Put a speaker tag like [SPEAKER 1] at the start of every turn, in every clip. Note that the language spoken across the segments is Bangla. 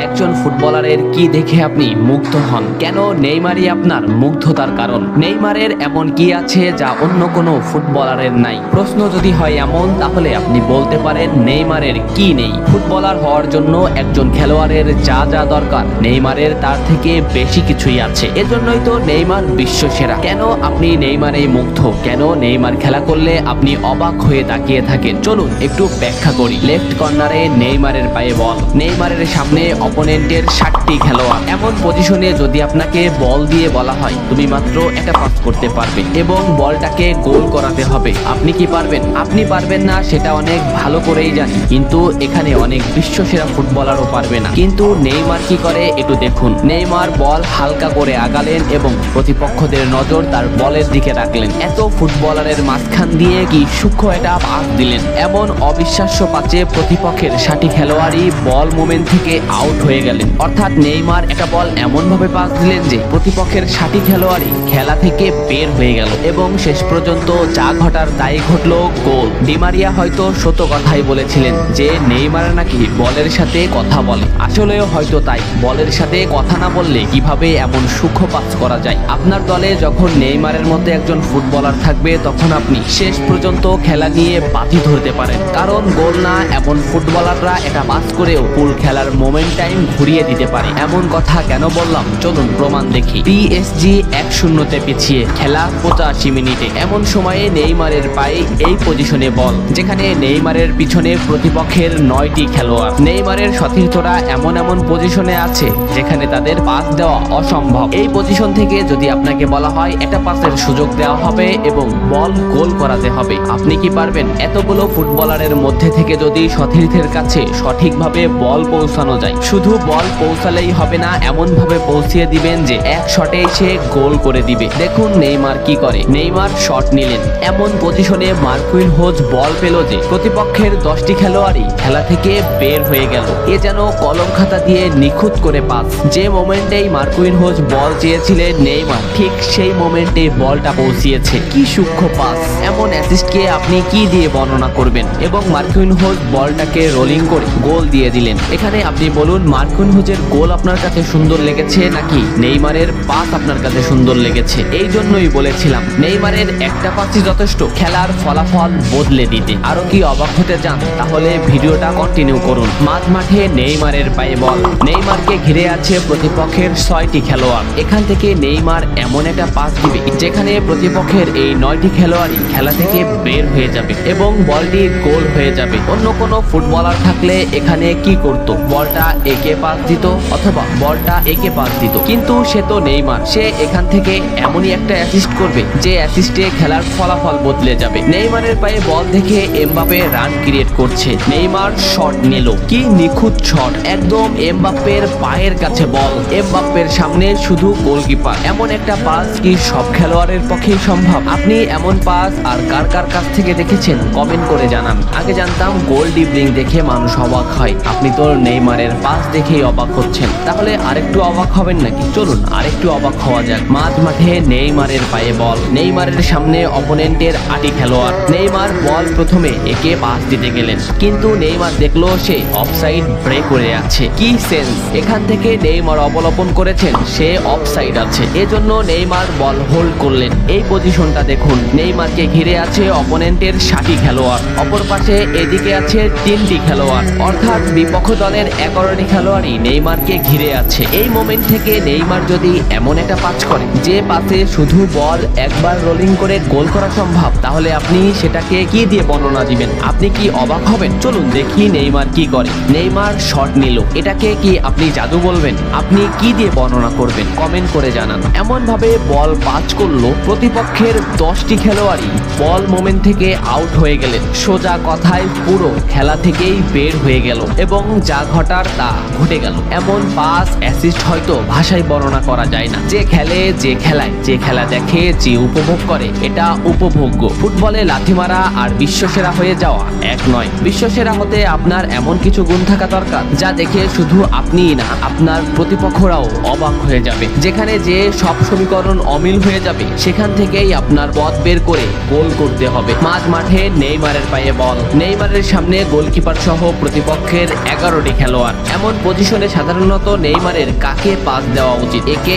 [SPEAKER 1] একজন ফুটবলারের কি দেখে আপনি মুগ্ধ হন? কেন নেইমারই আপনার মুগ্ধতার কারণ? নেইমারের এমন কি আছে যা অন্য কোনো ফুটবলারের নাই? প্রশ্ন যদি হয় এমন, তাহলে আপনি বলতে পারেন নেইমারের কি নেই। ফুটবলার হওয়ার জন্য একজন খেলোয়াড়ের যা যা দরকার, নেইমারের তার থেকে বেশি কিছুই আছে। এজন্যই তো নেইমার বিশ্ব সেরা। কেন আপনি নেইমারেই মুগ্ধ? কেন নেইমার খেলা করলে আপনি অবাক হয়ে তাকিয়ে থাকেন? চলুন একটু ব্যাখ্যা করি। লেফট কর্নারে নেইমারের পায়ে বল, নেইমারের সামনে অপোনেন্টের 60টি খেলোয়াড়। এমন পজিশনে যদি আপনাকে বল দিয়ে বলা হয় তুমি মাত্র একটা পাস করতে পারবে এবং বলটাকে গোল করাতে হবে, আপনি কি পারবেন? আপনি পারবেন না, সেটা অনেক ভালো করেই জানি, কিন্তু এখানে অনেক বিশ্বসেরা ফুটবলারও পারবে না। কিন্তু নেইমার কি করে একটু দেখুন। নেইমার বল হালকা করে আগালেন এবং প্রতিপক্ষদের নজর তার বলের দিকে রাখলেন। এত ফুটবলারের মাঝখান দিয়ে কি সূক্ষ্ম একটা পাস দিলেন। এমন অবিশ্বাস্য পাচে প্রতিপক্ষের 60 খেলোয়াড়ই বল মোমেন্ট থেকে আউট হয়ে গেলেন। অর্থাৎ নেইমার একটা বল এমন ভাবে পাস দিলেন যে প্রতিপক্ষের 60 খেলোয়াড়ই খেলা থেকে বের হয়ে গেল এবং শেষ পর্যন্ত যা ঘটার তাই ঘটলো, গোল। ডি মারিয়া হয়তো সত্য কথাই বলেছিলেন যে নেইমার নাকি বলের সাথে কথা বলে। আসলেও হয়তো তাই, বলের সাথে কথা না বললে কিভাবে এমন সূক্ষ্ম পাস করা যায়। আপনার দলে যখন নেইমারের মতো একজন ফুটবলার থাকবে, তখন আপনি শেষ পর্যন্ত খেলা নিয়ে বাজি ধরতে পারেন। কারণ গোল না এমন ফুটবলাররা এটা পাস করেও পুরো খেলার মোমেন্ট টাইম ঘুরিয়ে দিতে পারে। এমন কথা কেন বললাম, চলুন প্রমাণ দেখি। পিএসজি 1-0 পিছিয়ে, খেলা 85 মিনিটে। এমন সময়ে নেইমারের পায়ে এই পজিশনে বল, যেখানে নেইমারের পিছনে প্রতিপক্ষের 9টি খেলোয়াড়। নেইমারের সতীর্থরা এমন এমন পজিশনে আছে যেখানে তাদের পাস দেওয়া অসম্ভব। এই পজিশন থেকে যদি আপনাকে বলা হয় একটা পাসের সুযোগ দেওয়া হবে এবং বল গোল করাতে হবে, আপনি কি পারবেন? এতগুলো ফুটবলারের মধ্যে থেকে যদি সতীর্থের কাছে সঠিকভাবে বল পৌঁছানো যায়, শুধু বল পৌঁছালেই হবে না, এমন ভাবে পৌঁছিয়ে দিবেন যে এক শটে সে গোল করে দিবে। দেখুন নেইমার কি করে। নেইমার শট নিলেন, এমন পজিশনে মার্কুইনহোজ বল পেল যে প্রতিপক্ষের 10টি খেলোয়াড়ই খেলা থেকে বের হয়ে গেল। এ যেন কলম খাতা দিয়ে নিখুঁত করে পাস। যে মোমেন্টেই মার্কুইনহোজ বল চেয়েছিলেন নেইমার ঠিক সেই মোমেন্টে বলটা পৌঁছিয়েছে। কি সূক্ষ্ম পাস! এমন অ্যাসিস্টকে আপনি কি দিয়ে বর্ণনা করবেন? এবং মার্কুইনহোজ বলটাকে রোলিং করে গোল দিয়ে দিলেন। এখানে আপনি বলুন, মার্কুইনহোজের গোল আপনার কাছে সুন্দর লেগেছে নাকি নেইমারের পাস আপনার কাছে সুন্দর লেগেছে? এই জন্যই বলেছিলাম নেইমারের একটা পাসই যথেষ্ট খেলার ফলাফল বদলে দিতে। আরো কি অবাক হতে চান? তাহলে ভিডিওটা কন্টিনিউ করুন। মাঝ মাঠে নেইমারের পায়ে বল, নেইমারকে ঘিরে আছে প্রতিপক্ষের 6টি খেলোয়াড়। এখান থেকে নেইমার এমন একটা পাস দিবে যেখানে প্রতিপক্ষের এই 9টি খেলোয়াড়ই খেলা থেকে বের হয়ে যাবে এবং বলটি গোল হয়ে যাবে। অন্য কোনো ফুটবলার থাকলে এখানে কি করত? বলটা একে পাস দিত অথবা বলটা একে পাস দিত, কিন্তু সে তো নেইমার। সে এখান থেকে এমনই একটা অ্যাসিস্ট করবে যে অ্যাসিস্টে খেলার ফলাফল বদলে যাবে। নেইমারের পায়ে বল দেখে এমবাপে রান ক্রিয়েট করছে, নেইমার শট নিল। কি নিখুঁত শট! একদম এমবাপ্পের পায়ের কাছে বল, এমবাপ্পের সামনে শুধু গোলকিপার। এমন একটা পাস কি সব খেলোয়াড়ের পক্ষেই সম্ভব? আপনি এমন পাস আর কার কার কাছ থেকে দেখেছেন কমেন্ট করে জানান। আগে জানতাম গোল ডিবলিং দেখে মানুষ অবাক হয়, আপনি তো নেইমারের পাস দেখেই অবাক হচ্ছেন, তাহলে আরেকটু অবাক হবেন নাকি? চলুন আরেকটু অবাক হওয়া যাক। মাঝ মাঠে নেইমারের পায়ে বল, নেইমারের সামনে অপোনেন্টের 8টি খেলোয়াড়। নেইমার বল প্রথমে একে পাস দিতে গেলেন, কিন্তু নেইমার দেখলো সে অফসাইড ব্রেক করে আছে। কি সেন্স! এখান থেকে নেইমার অবলোপন করেছেন সে অফসাইড আছে, এজন্য নেইমার বল হোল্ড করলেন। এই পজিশনটা দেখুন, নেইমারকে ঘিরে আছে অপোনেন্টের 60টি খেলোয়াড়, অপর পাশে এদিকে আছে 3টি খেলোয়াড়, অর্থাৎ বিপক্ষ দলের 11টি খেলোয়াড়ই নেইমারকে ঘিরে আছে। এই মোমেন্ট থেকে নেইমার যদি এমন একটা পাস করে যে পাসে শুধু বল একবার রোলিং করে গোল করা সম্ভব, তাহলে আপনি সেটাকে কি দিয়ে বর্ণনা দিবেন? আপনি কি অবাক হবেন? চলুন দেখি নেইমার কি করে। নেইমার শট নিল, এটাকে কি আপনি জাদু বলবেন? আপনি কি দিয়ে বর্ণনা করবেন? কমেন্ট করে জানান। এমন ভাবে বল পাস করলো প্রতিপক্ষের 10টি খেলোয়াড়ই বল মোমেন্ট থেকে আউট হয়ে গেলেন। সোজা কথায় পুরো খেলা থেকেই বের হয়ে গেল এবং যা ঘটার তা ঘটে গেল। এমন পাস অ্যাসিস্ট হয়তো ভাষায় বর্ণনা করা যায় না। যে খেলে, যে খেলায়, যে খেলা দেখে, যে উপভোগ করে, এটা উপভোগ্য। ফুটবলে লাথি মারা আর বিশ্বসেরা হয়ে যাওয়া এক নয়। বিশ্বসেরা হতে আপনার এমন কিছু গুণ থাকা দরকার যা দেখে শুধু আপনিই না, আপনার প্রতিপক্ষরাও অবাক হয়ে যাবে। যেখানে যে সব সমীকরণ অমিল হয়ে যাবে, সেখান থেকেই আপনার পথ বের করে গোল করতে হবে। মাঝ মাঠে নেইমারের পায়ে বল, নেইমারের সামনে গোলকিপার সহ প্রতিপক্ষের 11টি খেলোয়াড়। এমন এমন পজিশনে সাধারণত নেইমারের কাকে পাস দেওয়া উচিত, একে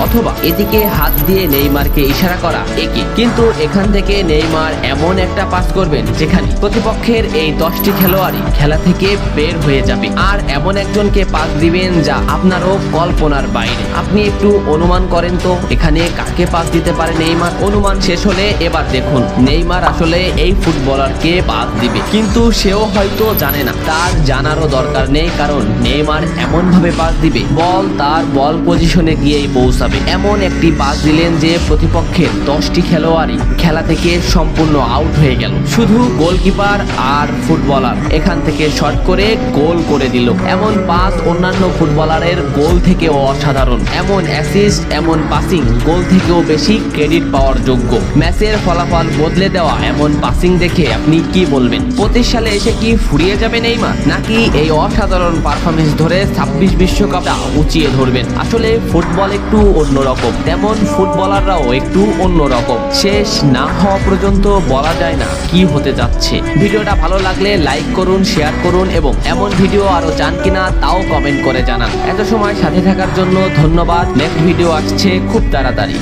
[SPEAKER 1] অথবা এদিকে হাত দিয়ে নেইমারকে ইশারা করা একে। কিন্তু এখান থেকে নেইমার এমন একটা পাস করবেন যেখানে প্রতিপক্ষের এই 10টি খেলোয়াড়ই খেলা থেকে বের হয়ে যাবে, আর এমন একজনকে পাস দিবেন যা আপনারও কল্পনার বাইরে। আপনি একটু অনুমান করেন তো এখানে কাকে পাস দিতে পারে নেইমার। অনুমান শেষ হলে এবার দেখুন নেইমার আসলে এই ফুটবলারকে পাস দিবে, কিন্তু সেও হয়তো জানে না, তার জানারও দরকার নেই, কারণ নেইমার এমন ভাবে পাস দিবে বল তার বল পজিশনে গিয়েই পৌঁছাবে। এমন একটি পাস দিলেন যে প্রতিপক্ষের 10টি খেলোয়াড়ই খেলা থেকে সম্পূর্ণ আউট হয়ে গেল। শুধু গোলকিপার আর ফুটবলার এখান থেকে শট করে গোল করে দিল। এমন পাস অন্যান্য ফুটবলারের গোল থেকেও অসাধারণ। এমন অ্যাসিস্ট, এমন পাসিং গোল থেকেও বেশি ক্রেডিট পাওয়ার যোগ্য। ম্যাচের ফলাফল বদলে দেওয়া এমন পাসিং দেখে আপনি কি বলবেন? 25 সালে এসে কি ফুরিয়ে যাবে নেইমার, নাকি এই অসাধারণ পারফরমেন্স ধরে 26 বিশ্বকাপটা উঁচিয়ে ধরবেন? আসলে ফুটবল একটু অন্যরকম, তেমন ফুটবলাররাও একটু অন্যরকম। শেষ না হওয়া পর্যন্ত বলা যায় না কি হতে যাচ্ছে। ভিডিওটা ভালো লাগলে লাইক করুন, শেয়ার করুন এবং এমন ভিডিও আরো চান কিনা তাও কমেন্ট করে জানান। এত সময় সাথে থাকার জন্য ধন্যবাদ। নেক্সট ভিডিও আসছে খুব তাড়াতাড়ি।